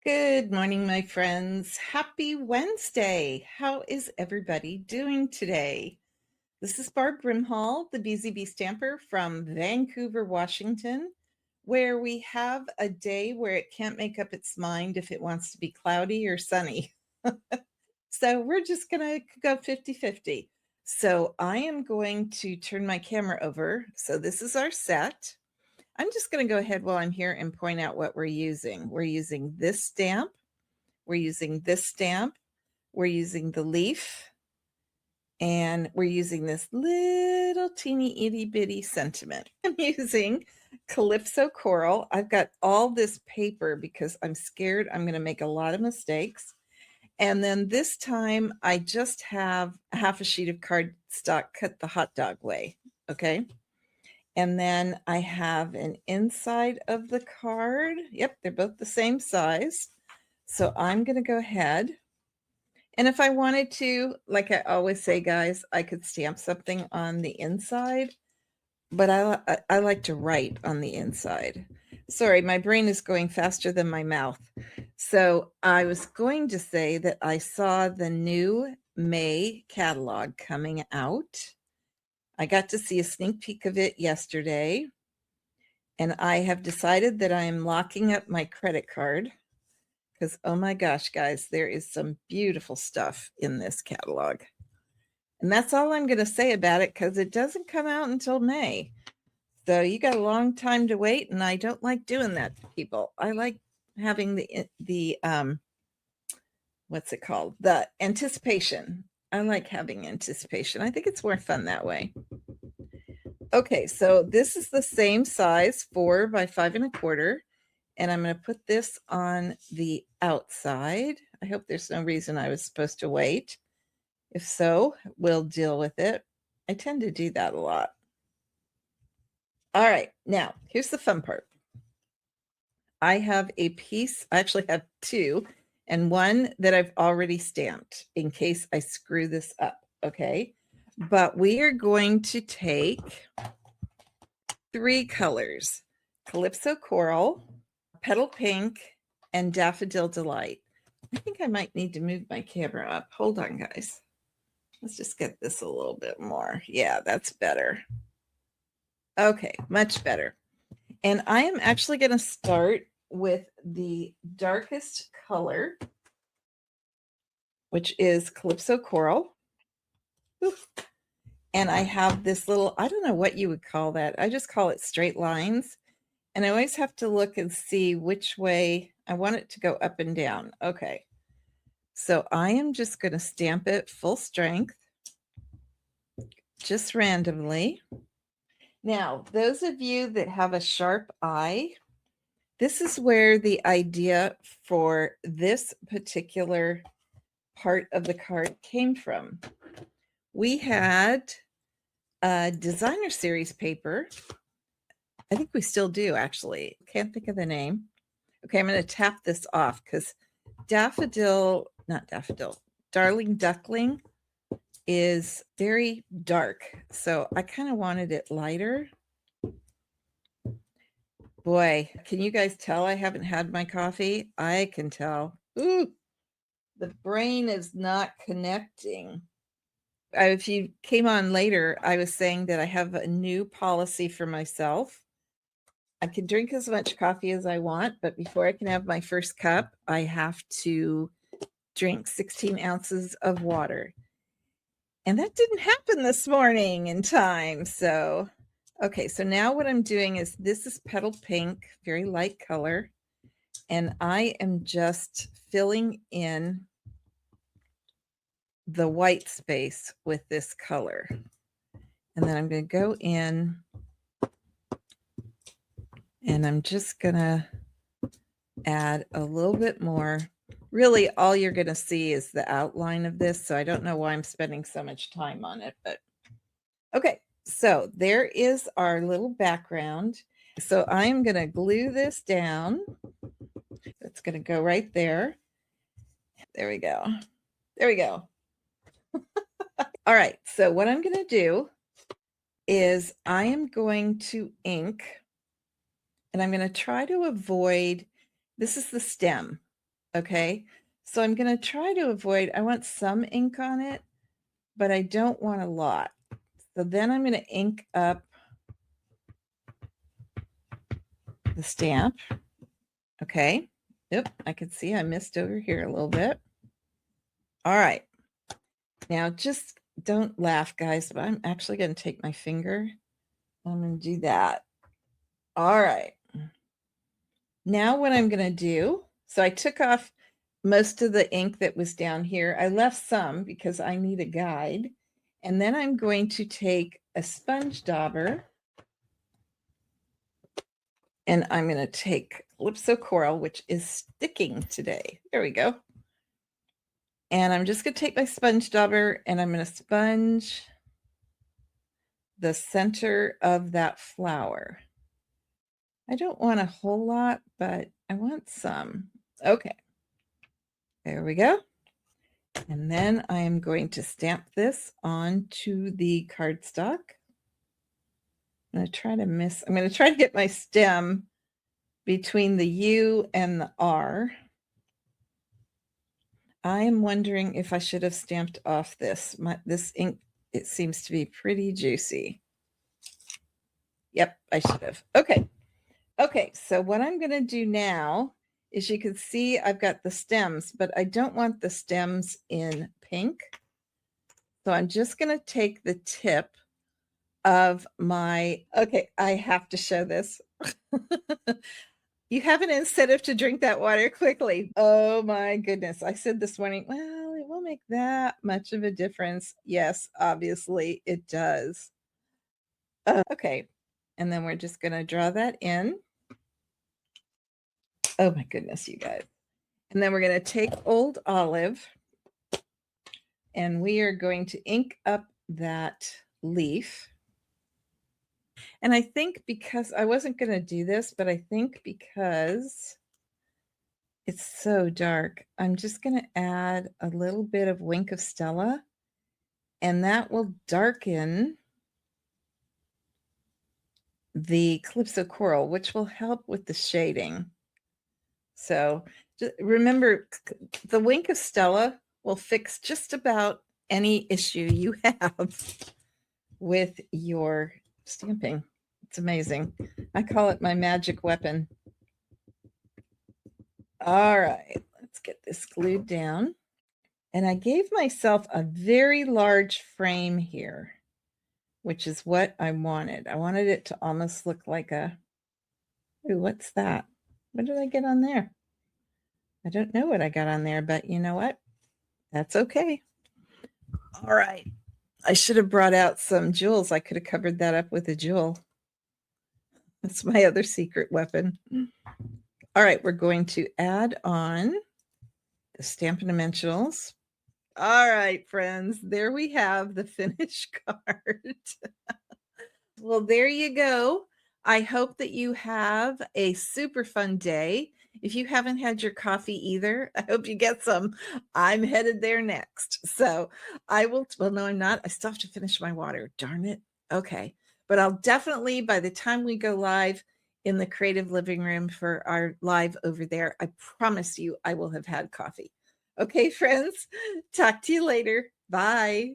Good morning, my friends. Happy Wednesday. How is everybody doing today? This is Barb Brimhall, the BZB Stamper from Vancouver, Washington, where we have a day where it can't make up its mind if it wants to be cloudy or sunny. So we're just going to go 50-50. So I am going to turn my camera over. So this is our set. I'm just going to go ahead while I'm here and point out what we're using. We're using this stamp. We're using this stamp. We're using the leaf. And we're using this little teeny itty bitty sentiment. I'm using Calypso Coral. I've got all this paper because I'm scared I'm going to make a lot of mistakes. And then this time I just have half a sheet of cardstock cut the hot dog way. Okay. And then I have an inside of the card. Yep, they're both the same size. So I'm going to go ahead. And if I wanted to, like I always say, guys, I could stamp something on the inside, but I like to write on the inside. Sorry, my brain is going faster than my mouth. So I was going to say that I saw the new May catalog coming out. I got to see a sneak peek of it yesterday, and I have decided that I am locking up my credit card because, oh my gosh, guys, there is some beautiful stuff in this catalog. And that's all I'm going to say about it because it doesn't come out until May. So you got a long time to wait, and I don't like doing that to people. I like having the what's it called? The anticipation. I like having anticipation. I think it's more fun that way. Okay, so this is the same size, 4 by 5 1/4, and I'm going to put this on the outside. I hope there's no reason I was supposed to wait. If so, we'll deal with it. I tend to do that a lot. All right, now here's the fun part. I have a piece, I actually have two, and one that I've already stamped in case I screw this up, okay? But we are going to take 3 colors: Calypso Coral, Petal Pink, and Daffodil Delight. I think I might need to move my camera up. Hold on, guys. Let's just get this a little bit more. Yeah, that's better. Okay, much better. And I am actually going to start with the darkest color, which is Calypso Coral. Oof. And I have this little, I don't know what you would call that. I just call it straight lines. And I always have to look and see which way I want it to go, up and down. Okay. So I am just going to stamp it full strength, just randomly. Now, those of you that have a sharp eye, this is where the idea for this particular part of the card came from. We had a designer series paper. I think we still do, actually. Can't think of the name. Okay, I'm going to tap this off because Darling Duckling is very dark. So I kind of wanted it lighter. Boy, can you guys tell I haven't had my coffee? I can tell. Ooh, the brain is not connecting. If you came on later, I was saying that I have a new policy for myself. I can drink as much coffee as I want, but before I can have my first cup, I have to drink 16 ounces of water. And that didn't happen this morning in time. So, okay, so now what I'm doing is, this is Petal Pink, very light color. And I am just filling in the white space with this color. And then I'm going to go in and I'm just going to add a little bit more. Really, all you're going to see is the outline of this. So I don't know why I'm spending so much time on it, but okay. So there is our little background. So I'm going to glue this down. It's going to go right there. There we go. There we go. All right. So what I'm going to do is I am going to ink, and I'm going to try to avoid, this is the stem. Okay, so I'm going to try to avoid, I want some ink on it, but I don't want a lot. So then I'm going to ink up the stamp. Okay. Yep, I can see I missed over here a little bit. All right. Now just don't laugh, guys, but I'm actually going to take my finger. I'm going to do that. All right. Now what I'm going to do, so I took off most of the ink that was down here. I left some because I need a guide. And then I'm going to take a sponge dauber and I'm going to take Calypso Coral, which is sticking today. There we go. And I'm just going to take my sponge dauber and I'm going to sponge the center of that flower. I don't want a whole lot, but I want some. Okay. There we go. And then I am going to stamp this onto the cardstock. I'm going to try to get my stem between the U and the R. I am wondering if I should have stamped off this. This ink, it seems to be pretty juicy. Yep, I should have. Okay. Okay, so what I'm going to do now is you can see I've got the stems, but I don't want the stems in pink. So I'm just going to take the tip of my, okay, I have to show this. You have an incentive to drink that water quickly. Oh my goodness. I said this morning, well, it won't make that much of a difference. Yes, obviously it does. Okay. And then we're just going to draw that in. Oh my goodness, you guys. And then we're going to take Old Olive and we are going to ink up that leaf. And I think because I wasn't going to do this, but I think because it's so dark, I'm just going to add a little bit of Wink of Stella, and that will darken the Calypso Coral, which will help with the shading. So just remember, the Wink of Stella will fix just about any issue you have with your stamping. It's amazing. I call it my magic weapon. All right, let's get this glued down. And I gave myself a very large frame here, which is what I wanted. I wanted it to almost look like a, ooh, what's that? What did I get on there? I don't know what I got on there, but you know what? That's okay. All right. I should have brought out some jewels. I could have covered that up with a jewel. That's my other secret weapon. All right, we're going to add on the Stampin' Dimensionals. All right, friends, there we have the finished card. Well, there you go. I hope that you have a super fun day. If you haven't had your coffee either, I hope you get some. I'm headed there next. So I will, well, no, I'm not. I still have to finish my water. Darn it. Okay. But I'll definitely, by the time we go live in the creative living room for our live over there, I promise you I will have had coffee. Okay, friends, talk to you later. Bye.